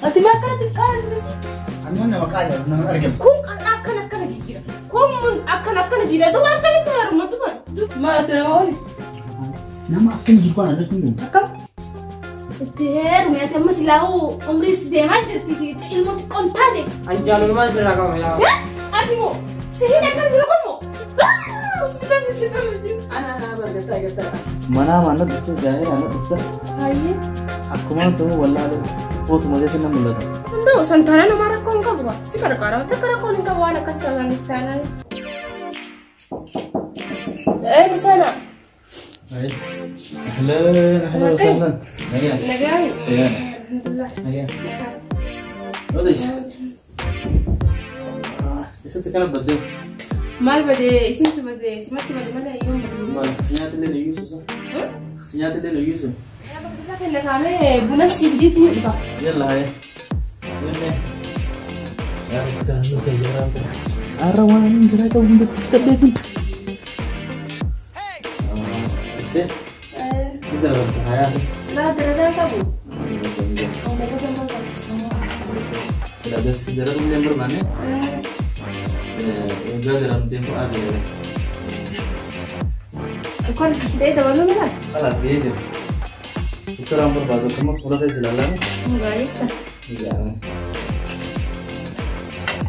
Ati makan ati kara sih. Anu nama kaya, nama argem. Kung akan gila. Kung akan gila tuh akan itu rumah tuh kan. Mana tuh nama ini? Nama akan juga ada tunggu. Akam. Der, me masih lau umri sedih aja ilmu kontan deh. Anjal lu mana sudah kamu ya? Ati mo, sih akan gila kamu. Anak berkata. mana betul jahil anak besar. Aye. Aku mana tuh wallahi foto maju tuh nama mulut. Untuk santana nomor aku enggak buat. Sekarang kau nikah wana kasalan istana. Di sana. Baik. Halo, Santan. Naya. Lagi. Iya. Alhamdulillah. Naya. Odis. Itu tekan baju. Mal bade, isin tu bade, simati bade mana yum bade. Mal, sinyata le Yusuf. Sinyata le Yusuf. Ya baksa kan nak kami bulan sibit ni juga. Yalla hai. Yalla. Ya bukan lu kayak jalan tuh. Arawan kira kau untuk tiftar betin. Kita dalam bahaya. Lah berada kamu. Oh, mereka jangan kamu semua. Sudah ada sejarah member mana? Enggak dalam tempo ada ya. Kau kasih dia dah mana mana? Alas gitu. Sekarang berbahasa kamu pula dari selalang. Enggak ya. Iya.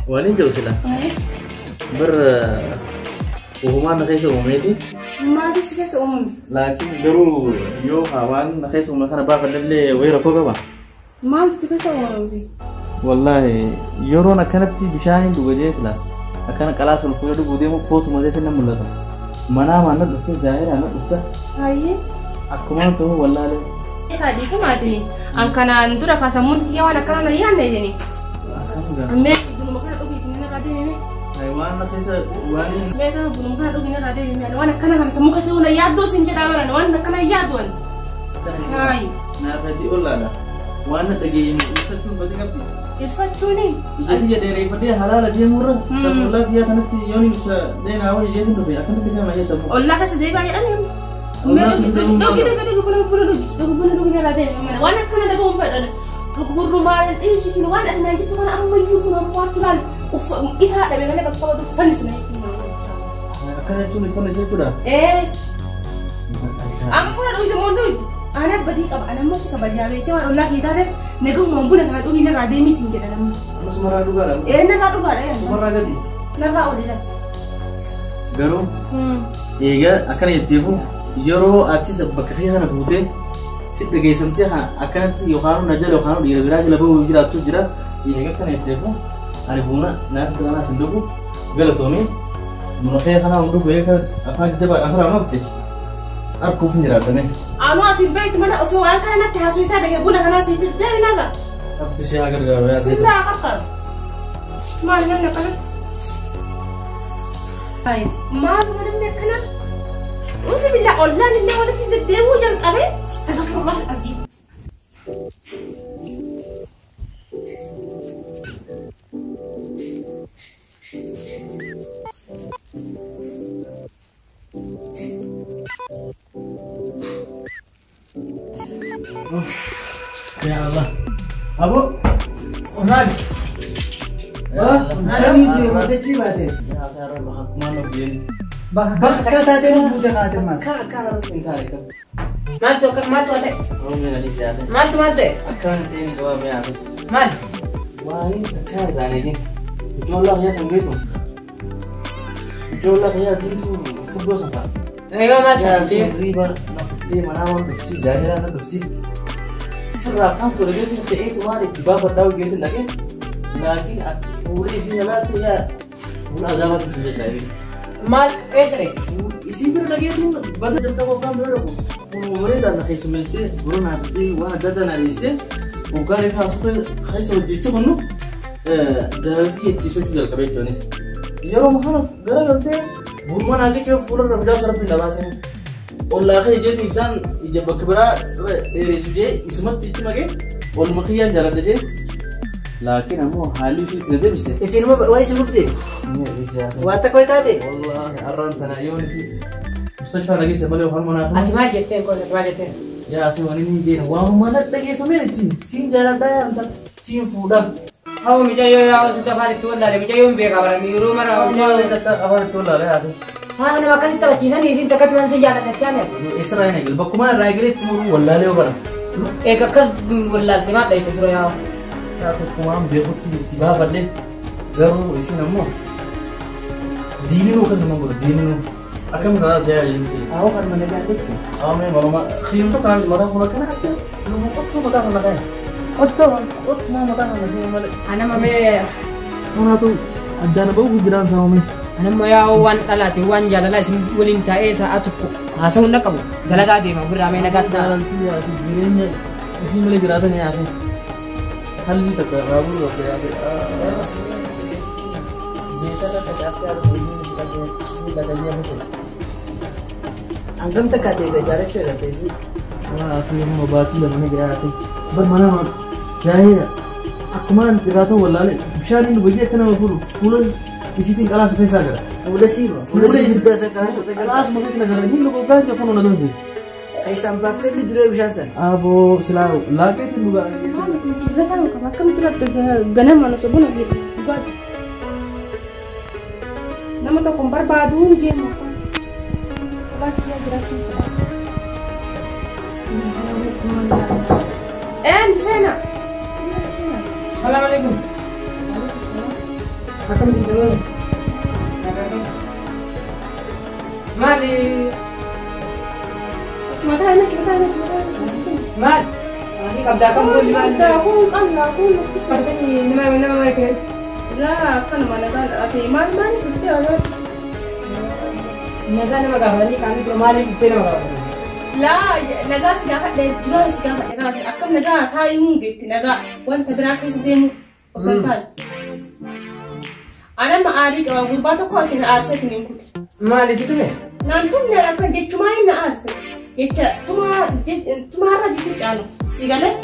Wah ini jauh sila. Hukuman nak kayak seumur itu. Mati sih seumur. Lagi baru yo kawan nak kayak seumur karena bakal le wira kok apa? Mati sih seumur. Wallahi yoro nak kena ti bishain dua jenis lah. Akan kelas ulkunya tu bude mau foto maju tu nama mulut. Mana betul jahil anak besar. Aye. Aku mana tuh wallahi. Tadi tu mati. Angkana tu dah pasang munti awak nak kena yang ni jadi. Akan sudah. Ame belum makan tu begini nak ada ni. Haiwan nak kayak wani. Mereka belum makan tu begini nak ada ni. Awak nak kena kami semua kasih ulah yadu sinjat awak. Awak nak kena yaduan. Hai. Nah berarti ulah lah. Wana lagi ini usah cuma berarti apa? Ibsa cuni. Jadi dia dari pada halal dia murah. Tapi ulah dia kan nanti yang ini usah dia nawar dia tu lebih akan nanti kan macam tu. Allah kasih dia banyak ni. Allah kita gubernur ni ada mana? Wana kan ada gombat. Gubernur rumah ini sih ni wana ada nanti tu mana aku maju pun aku kuatkan. Itu ada bagaimana kalau tu fans ni. Akan itu ni fans itu dah. Aku pun ada ide mondoi. Anak badi kab anak mesti kabajawe itu Allah kita deh. Nego mampu nak adu ni nak ada misi je dalam. Mas marah juga lah. Nak adu gara ya. Marah jadi. Nak adu dah. Garu. Iya akan itu yoro artis bakriya na bute. Sip dege samte ha akan itu yohanu najal yohanu dira dira jela bu jira tu jira. Iya kan itu. Ari buna na tengah senduku. Gala tomi. Munakhiya kana undu beka apa kita ba akhra makti. Aku punya rata nih. Anu ati baik mana usul kan nanti hasil kita bagi buna kana sih dari mana? Aku sih agar gawe ya. Sudah kakak. Mana nak kana? Hai, mana nak kana? Uzi billah Allah ni wala kita dewu yang abe. Astagfirullah azim. Ya Allah. Abu, Unad. Unad ini mati cibat. Ya sekarang bahak mana biar. Bah kata dia mau puja kata mas. Kalau tinggal itu. Mal tu kan mal tu ada. Oh mana di sana. Mal tu ada. Akan ini dua meja. Mal. Wah ini sekarang dah ni. Jualan ya sampai tu. Jualan ya itu dua sampai. Nego mal Ya tu. riba nak bukti mana mau bukti zahir nak bukti. Rakan tu lagi tu saya itu mari tiba pada gitu lagi. Lagi पूरी इसी जगह तो या पूरा आजाद इसलिए शायरी mal esre इसी पर लगे थे बदल जब तक वो काम कर रहा हूँ वो रेड ना खैस में से बुरा ना बती वहाँ दादा ना रिश्ते वो कहाँ एक हाथ को खैस वो जिच्चो कन्नो जहाँ की चीज़ों की जगह पे जोनिस यार वो मखाना गरा गलते बुरमान आगे क्यों फूल रफ़िजा सर पे लगा से और लाखे ये इधर जब बकबरा ये इसमत चीज़ मगे और मखिया जरा दे لكن هو حالي في تدرس إتين ما ويس مبدي واتك ويتادي والله أرنت أنا يوم في مستشفى لقي سبلي وهرمونات أجمع جتين كذا أجمع جتين يا أخي وانا من جينا وهم ما نتلاقي فمين تين سين جالا ده أنت siin fuudhan. Hau mijayo ya sudah kali tuh lah, mijayo beka barang di rumah rawa. Maali kata afaan itti wallaalee haati. Saya nama kasih taphachiisan isin takka tuan sejalan jechaan. Israa'een eegale bakkuma irraa eegaleetti muruu wallaalee yoo kana. Akkas wallaaltee maadha itti ture yaa. Taatu kumaan beekutti itti baafadhe garuu isin ammoo diininuu akkasuma godha diininuu akkam kanaa tajaajilti. Aku kan mana jatuh. Ame mama khiimto kan mata kuna kana akka lumu qottu mata kana kaya. Qottu ma mata kana sini male. Ana mame Mana tu adana bau bilang sama me. ana moya wan talati wan jalala isin walin ta'ee sa'atu haasawun naqabu dalagaa deema birraa mee nagatta. Nanti ya jireenya isin male jiraatan ya aku. Halli takka raabuu dhufte ya. Zita lah tak apa harus ini sebagai dia betul. Anggam tak ada bejar cerita pesi. Wah aku yang mau baca yang mana gaya aku. Bermana mak saya aku mana tidak tahu wallahi. Bishan ini bagi aku nama puru. Pulau isi tinggal asal saya agar. Full sih juga sekarang Kelas mungkin negara ini logo kan dia pun ada sih. Kayak sampah tu di dua bisa san. Abo selalu lagi itu juga. Mereka makan tuh ganam manusia pun gitu. Nama tu kompar badun je makan. Lagi ya gratis. Di sana. Assalamualaikum. Akan di dulu. Mali. Mata. Mat. Ini kabda kamu di mana? Aku. Seperti ini nama mereka. Lah, kan mana kan? Ati mana pasti ada. Naga nama kami tu mali kita nama kami. Lah, naga siapa deh? Dua siapa? Naga akan naga thai mungkin naga wan tadra kasi demu osantan. Ana maari kalau gurbato ko asin arsa kinin kuti. Mali situ me. Nantum ne akan je cuma ina arsa. Jecha tumara jecha alo. Sigale?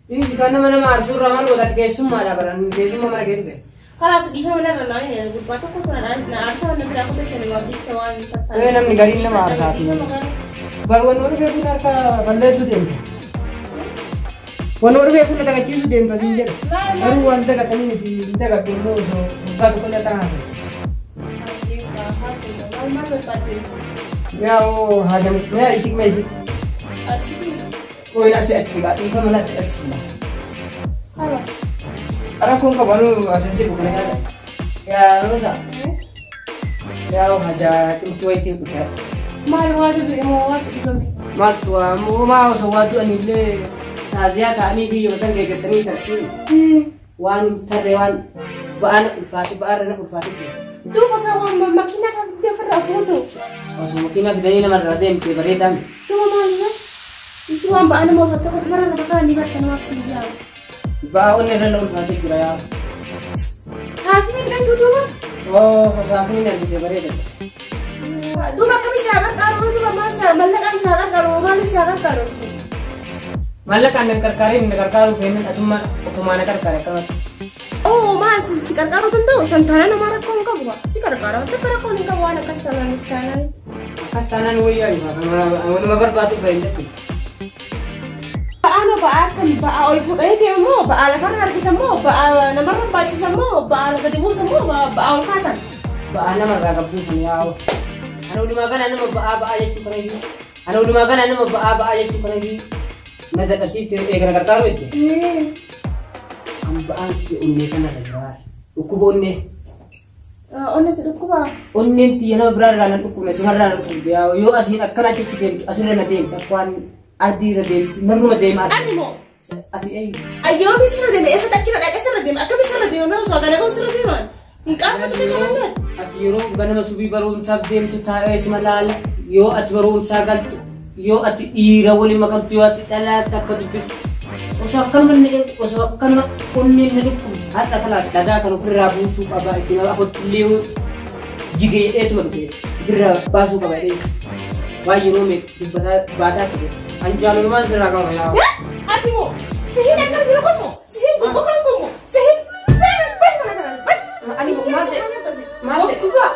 Ini jika nama arsur ramal buat kesum ada barang kesum mana gitu. Kalau sedih mana rana ya gurbato ko rana na arsa mana berapa tu channel wabdi kawan tatan. Nama negarin nama arsa ini. Baruan orang dia punya arka balle sudah. Wan orang dia punya tak kecil sudah entah sinjir. Baruan tak kata ini tidak kata ini so tak tu punya tangan. Ya oh hajam ya isik mesik. Oh ini asyik juga, ini kan mana asyik juga. Kalas. Orang kau baru asensi bukan ada. Ya lu tak? Ya haja itu itu bukan. Malu aja tu emo wat belum. Mat tua mau sesuatu ani le. Tazia tak ni di macam kayak seni tapi. Wan terdewan. Baan ulfati baan ulfati. Tu pakai wan makina kan dia pernah foto. Oh semua jadi nama radem ke beredam. Tu malu kan? Itu amba ana mau satu kemarin nakaka ni bahasa nama sinja. Baon ni dalam ulfati kira ya. Hakimin kan tu kan? Oh hakimin yang ke beredam. Duma kami sangat karo duma masa malakan sangat karo mana sangat karo sih. Malakan yang karkarin karo kemen atuma kemana karkare kan. Oh mas si karo tentu santana nomor kau kamu si karo tu karo kau ni kamu anak kasalan kanan. Kastanan wuya iba anu magbatu bendet. Paano ba akan ba all food ke mo ba ala kan harga mo ba nomor ba kita mo ba ala kadimu mo ba all kasan. Ba ana magagabu sa niyaw. Ano lumagan ano magbaaba ayat ci paragi. Ano lumagan ano magbaaba ayat ci paragi. Nada kasi te karkaro ite. Ang baan ki unne kana dagwar. Ukubo unne. Onne sedukku ba. Unne ti yana braranan ukume sumarran dia yo asin akkana ci figen asirana dem takwan adira dem naruma dem Animo. ati ay. Ayo bisra dem esa tachira da esa dem akka bisra dem no so gana ko bisra dem. Ingkapa tu kan banget. Ati yo gana masubi barum sab dem tu tae simalal yo at barum sagal yo at ira wali makam tu at talata kadubit. Usakan man usakan unni naduk hatta kalas daga kan firra busu aba isina afot liu jige etu man firra basu ka bare wa yuro me bata ke anjalu man sira ka ya Ati mo sihin akan diro ko mo sihin ko kan ko mo sihin ani ko mase mate kuga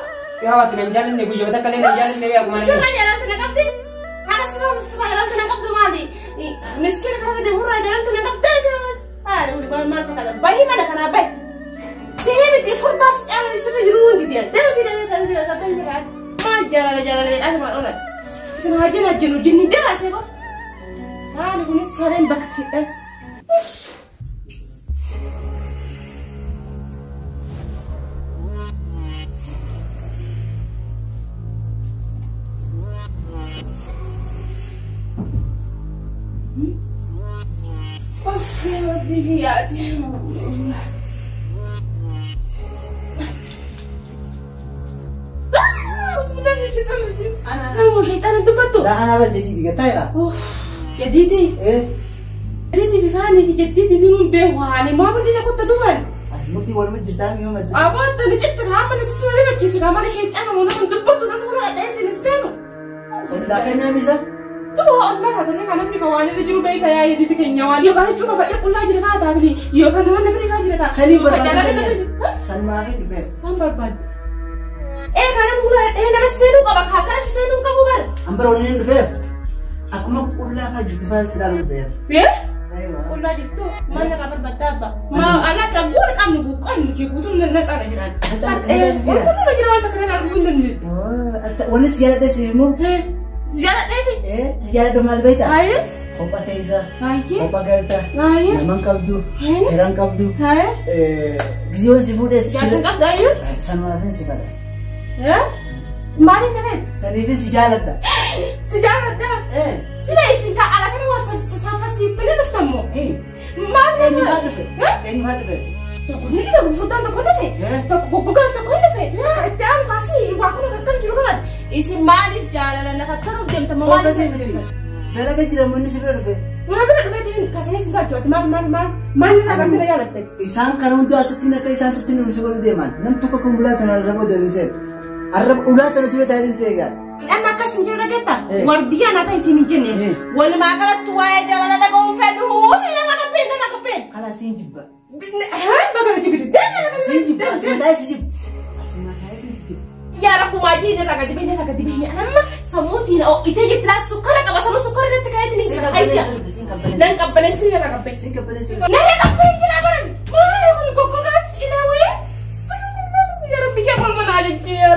ya wat menjalan ne gujo bata kalen menjalan ne ya kumane sira jalan tanagap din haka sira jalan tanagap do mali miskin karena dia murah jalan tanagap din ada mal fakada bahi mana kana bay sehe bi furtas ala isru jurun di dia dan sih ada sampai ni kan ma jalan ada mal orang sen hajana jenu jinni dia sih kok ah ni saren bakti lihat. Sebenarnya syaitan itu. Anak syaitan itu betul. Dah anak jadi tiga tayar. Oh, jadi deh. Jadi kan ini jadi di dulu bewani. Mau beli aku tuan. Mungkin walau mencerita mi mama. Apa tadi cerita kamu nasi tu ada kecil kamu ada syaitan mau nak betul betul nak ada di sini. Belakangnya bisa. Tuh Allah tadi kan ni kawan ni juru bayi tayar ini tiga nyawa. Yo kan cuma pakai kulah jadi kata tadi. Yo kan mana nak kerja jadi kata. Kali berbalik. Sama lagi di bed. Tambah bad. Karena mulai nama senu kau bakal kan senu kau bukan. Ambil orang ini di bed. Aku mau kulah apa jadi bal selalu bed. Ya? Kulah itu mana kapan betapa. Mau anak kamu kamu bukan mungkin butuh nana sana jiran. Kamu nak jiran tak kenal aku ni. Oh, wanita siapa sih mu? Ziyarat ni? Ziyarat domal beda. Ayah? Kopa Teiza. Ayah? Kopa Galta. Ayah? Memang kabdu. Ayah? Erang kabdu. Ayah? Gizion si Fudes. Jangan sengkap dah ayah? Sama apa sih pada? Ya? Mari nak? Sanifi sejalan dah. Sejalan dah? Sila isin ka ala kan wasa safa sistem ni naftamu. Mana? Ini mana fe? Ini mana fe? Takut ni tak bukan takut ni fe. Takut bukan takut ni fe. Tiang pasti waktu nak kan juru kan. Isin mari jalan nak terus jam temu mari. Dalam kerja mana sih fe? Mana berada fe ni kasih sih kat jawab mana nak kerja jalan te. Isan kan untuk asetin nak isan asetin ni sekolah dia man. Nam tu kau kumpulan tanah rabo dari sen. Arab ulat tanah juga dari sen kan. Amma kasin jira kita. Wardiya nata isin jene. Wala makala tuaya jalan ada kau fedu. Sila nak kepen. Kalau sih jibba. Bagaimana jibba? Sih jibba. Asimada sih jibba. Asimada sih jibba. Ya Rabbu maji ni raga dibe ni anamma samuti na ite jitra sukara ka basama sukara na takayat ni sira hayya dan kabbale sira raga be sing kabbale sira na ya kabbale jina baran ma ya ko ka china we ya Rabbi ya mal manali ya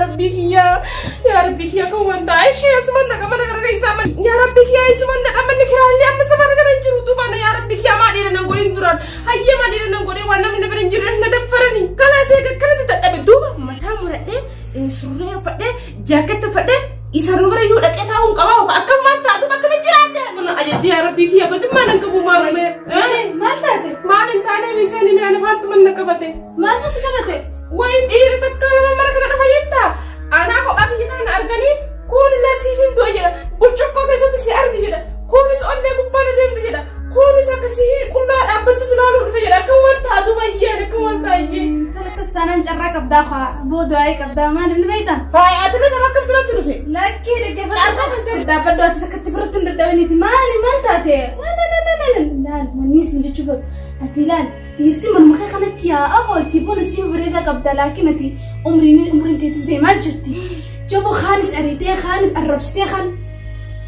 Rabbi ya ko wanda aisha asmanda ka mana ka isaman ya Rabbi ya ismanda ka man kira ali amma samara ka jiru tu bana ya Rabbi ya ma dira nan gorin duran hayya ma dira nan gorin wannan ne barin jiru na dafarani kala sai ka kada ta dabe duba mata murade surya fade jaket fade isa rumah yu dak tahu kau akan mata tu tak menjadi mana aja dia Rabbi ya betul mana kamu mau me mata tu mana tane bisa ni mana fat mana kabate mata sekabate wai dir tatkala mana kana fayetta ana ko abi kana argani kun la sifin do aja bucuk ko kesa si argi jeda kun is onne ko pana dem jeda kun is akasi kulla abatu selalu fayeda kan wanta adu bayya kan wanta ye تستنى نجرك بداخل بودو هيك بدا ما نبني بيتا هاي أترى تفكر تروفي لكن كيف دا بدو تسكت فرت ندوينيتي مالي مالتاتي لا منيس نجي تشوفك أتيلان يرتي من مخي خلت يا أول تيبون سيب بريدة قبدا لكن أتي عمري تيتزدي ما جرتي جابو خانس أريتي خانس الربستي خان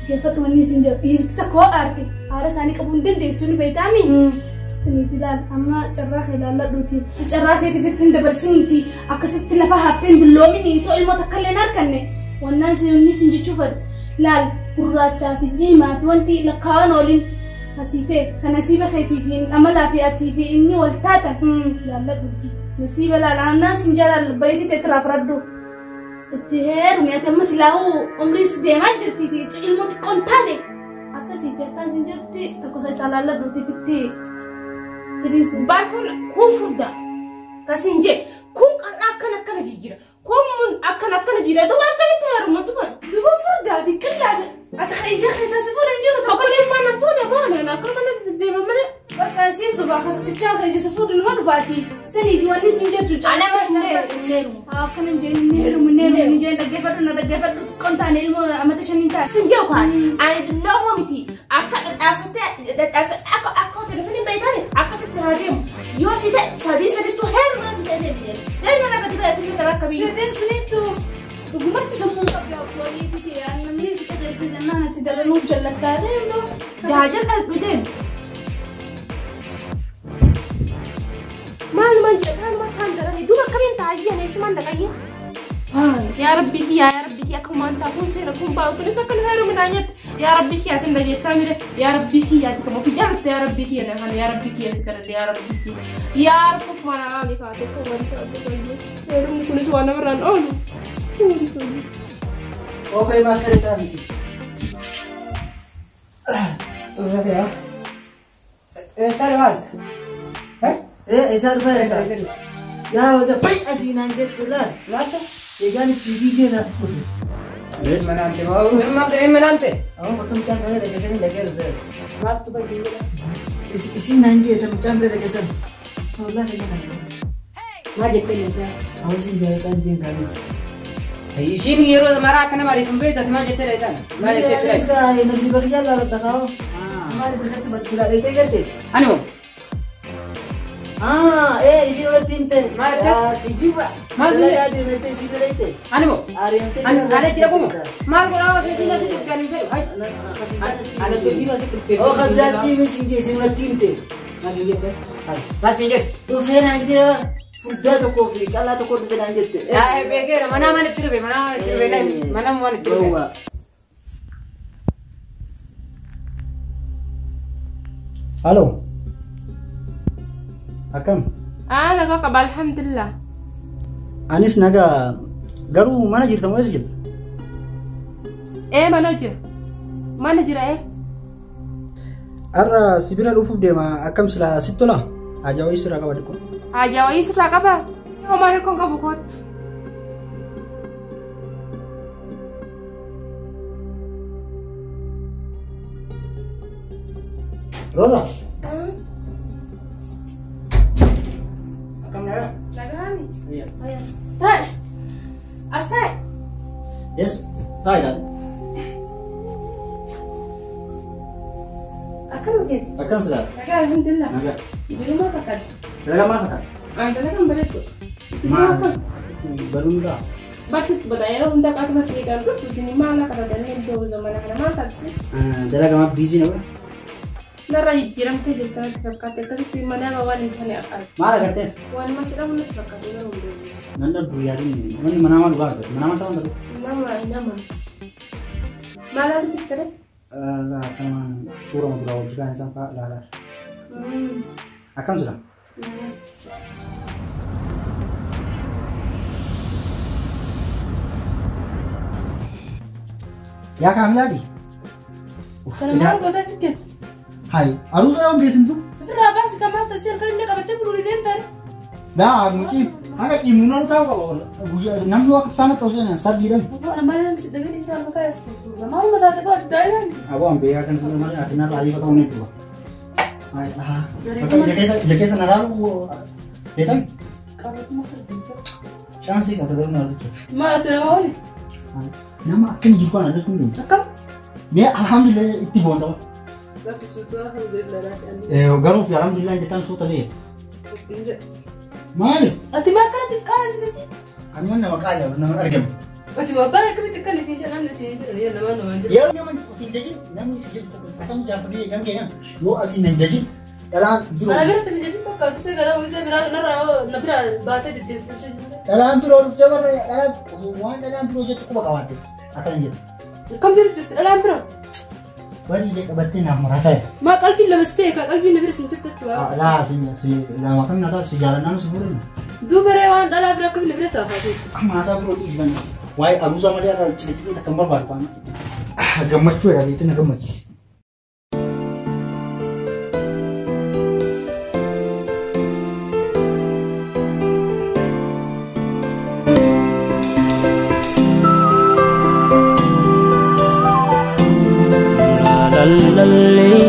كيف منيس نجي يرتي تكو أرتي أرساني كبون دندي سوني بيتامي سنيتي لان أما جراخي لا دوتي جراخي تفتن دبرسنيتي أكسبت لفها هفتين باللوميني سؤال ما تكلنا كني والناس نجي تشوفر لا قراتها في ديما في وانتي لكانولين خسيتي خنسيبة خيتي في أملا في أتي في إني والتاتا لا دوتي نسيبة لا الناس نجال البيت تتراف ردو التهير ومياتي مسلاو عمري سدي ما جرتي تي الموت كونتاني أكسيتي أكاسي جرتي تكوسي سالا دوتي فتي Barkan kun furda kasinje kun akan jijira kun mun akan jijira to akan tayaru matuban duba furda di kalla ata khayja khisa sifuna njuru to ko mana funa bana na ko mana de mamale baka sin duba ka ticha khayja sifuna no fati sani di wani sinje tu ana neru akan nje neru nje dagge fadu kontane ilmo amata shaninta sinje ko ani no momiti akka asate akka telefoni baitani akka sitadem yo sadi tu her ma sitadem dan ana katiba ati tarakabi sedin sunitu gumat samu kabya poli ti an namni sitadem sidana na tidare no jallata dem do jajan al bidem ayyan eessumaan dhaqayya. Yaa rabbi kiyya akkuma antaa kun seera kun baa'u kunis akka seera midhaanyatti yaa rabbi kiyyaatiin dhageettaa mire yaa rabbi kiyyaati kama ofii jaalatte yaa rabbi kiyya na kana yaa rabbi kiyya si kadhadhe yaa rabbi kiyya yaa rabbuuf mana haali kaatee koo wali kaatee bayyee heerumni kunis waan namarraan oolu. Okay, maakare taanti. Rafia. Sare Walter. Isa dhufeera. Yaa wada fay asiinaan jettudha. Laata? Egaan TV keessa dhufe. Manante. Manante. Bakka mucaan kana dhageessanii dhagee dhufeera. Maaltu barsiisa? Isin naan jeeta mucaan bira dhageessan. Tollaa ta'e kan. Maal jettee jirta? Hawaasin jaalataan jeen kaanis. Isin yeroo maraa kana marii kun beektat maal jettee dheetan? Maal jettee dheetan? Egaa nasiba kiyyaa laalatta kaa'oo. Maal biratti battisaa dheetee garte? Ani moo? Isin walitti himte. Maal jettee? Kijiba. Maal jettee? Dalagaa deemtee isin dheete. Ani moo? Ari'amtee. Ani jira kuma. Maal godhaa seetiin asitti kan hin fedhu? Ani seetiin asitti kan hin fedhu. Kabiraatti misin jee isin walitti himte. Maal jettee? Maal jette? Dhufee naan jee furdaa tokkoo fi qal'aa tokko dhufee naan jette. Beekeera manaa manitti dhufe manaa manitti dhufe. Halo. Akkam? Nagaa qaba alhamdulillah. Anis nagaa garuu mana jirta moo eessa jirta? Mana jira Har'a sibira dhufuuf deema akkam silaa sitti tola? Hajaa wayii sirraa qaba dhiqoo. Hajaa wayii sirraa qaba? Yoo maal kun qabu kootu. Rosa. Akkam nagaa? Nagaami. Iya. Taa'e. As taa'e. Yes. Taa'e taa'e. Akkam hojjete? Akkam silaa? Nagaa alhamdulillah. Nagaa. Jiruma fakkaata. Dalagaa maal fakkaata? Dalagaan bareedu. Maal? Barumsaa. Barsiistu bada yeroo hunda qaatuma seeqaan dhuftu dini maala kadhatanii iddoo zamana kana maal taasise? Dalagaa maal biizii na godha? Narra jijjiiramtee jirta natti fakkaate akkasitti mana waan hin taane akkaan. Maal agartee? Waan mas jedhamu natti fakkaate yeroo hundaa. Nan dhabdu yaadin wanni mana maal dhugaa argate mana maal ta'uu dhabu? Nama. Maal argite tere? Akkama suura muduraa wajji kan isaan fa'aa ilaalaa. Akkam jira? Yaa kaamilaati? Kana maal goota tikkeetti? Hai, aruusa yoo beesintu? Irraa baasi kamaa tasii harka illee qabattee buluun deemtare. Daa muci hanga cimuuna nu taa'u qaba namni akka isaanii ta'u seenaa sardiidhaan. Maal namsi daganii taa'u maqaa yastu. Maal mataa ta'u ati daa'imman? Abaan beekaa kan sirna malee ati naa taa'ee ta'uu ni dhufa. Ija keessa na laalu beekami? Qabatuma sirrii. Chaansii qaba garuu na argitu. Maal ati nama ooli? Nama akkana jiru kana argachuu hin danda'u. Akkam? Mee alhamdulillah itti boonta ba? Bakki suutuu alhamdulillah laati. Garuu fi alhamdulillah jettaan suuta lee. Maali? Ati maa akkanatti qaala sitasi? Ani waan nama qaala nama argamu. Ati abbaan akkamitti akka lafii jedhan lafii jedhan namaan jedhu. Yeroo nama ofiin jajin namni si jedhu akkam jaarsa kan keenya yoo ati nan jajin dhalaan jiru. Ana bira tafi jajin bakka kisee gara wisee biraa narraa na bira baatee deddeebitee. Dhalaan biroo dhuftee barra dhalaan waan dhalaan biroo jettu quba qabaatte akkana jedhu. Akkam biru jirti dhalaan biroo? Bari ije qabattee naaf murataa jedha. Maa qalbiin lamas ta'e ka qalbiin na bira sin jirtu jechuudha. Laa si lama kan nataa si jaalannaan si fuudhan. Dubaree waan dhalaa bira akka bira taafate. Amma haasaa biroo dhiisban waa'ee aruusaa malee irraa cilee kan barbaadu faana. Gammachuu jedha beektii na gammachiise. la la la